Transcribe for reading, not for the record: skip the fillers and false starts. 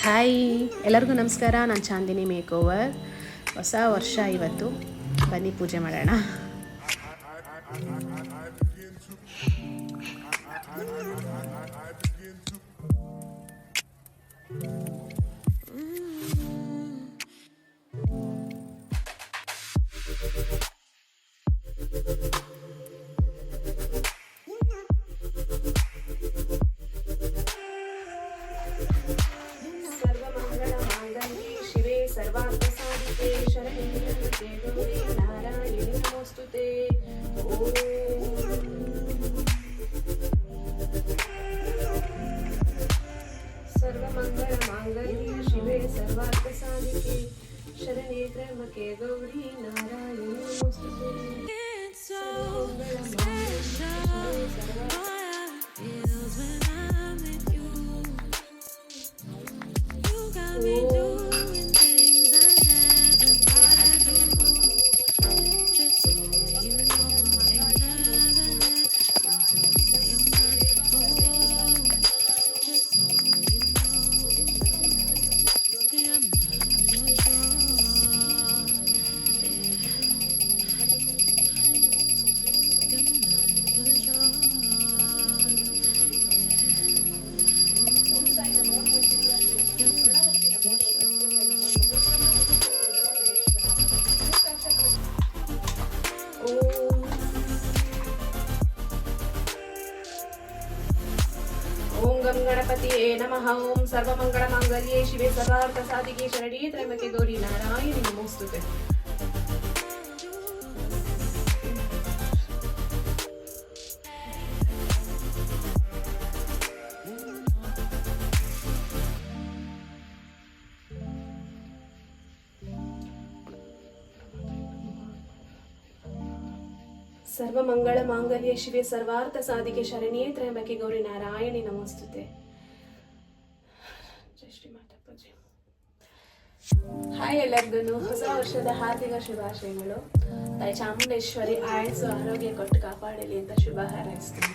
Hi, ಎಲ್ಲರಿಗೂ ನಮಸ್ಕಾರ. ನಾನು ಚಾಂದಿನಿ ಮೇಕ್ ಓವರ್. ಹೊಸ ವರ್ಷ ಇವತ್ತು, ಬನ್ನಿ ಪೂಜೆ ಮಾಡೋಣ. सर्वार्थसाधिके शरण्ये गौरी नारायणी नमोस्तुते. सर्वमङ्गलमाङ्गल्ये शिवे सर्वार्थसाधिके शरण्ये त्र्यम्बके गौरी नारायणी नमोस्तुते. ओम गम गणपतिये नमः. ओम सर्वमंगलमांगल्ये शिवे सर्वार्थसाधिके शरण्ये त्र्यम्बके गौरी नारायणी नमोस्तुते. सर्वमंगलमांगल्ये शिवे सर्वार्थसाधिके शरण्ये त्र्यम्बके गौरी नारायणी नमोस्तुते. ಜೈ ಶ್ರೀ ಮಾತಾಪೂಜೆ. ಹಾಯ್, ಎಲ್ಲರಿಗೂ ಹೊಸ ವರ್ಷದ ಹಾರ್ದಿಕ ಶುಭಾಶಯಗಳು. ತಾಯಿ ಚಾಮುಂಡೇಶ್ವರಿ ಆಯಸ್ಸು ಆರೋಗ್ಯ ಕೊಟ್ಟು ಕಾಪಾಡಲಿ ಅಂತ ಶುಭ ಹಾರೈಸ್ತೀನಿ.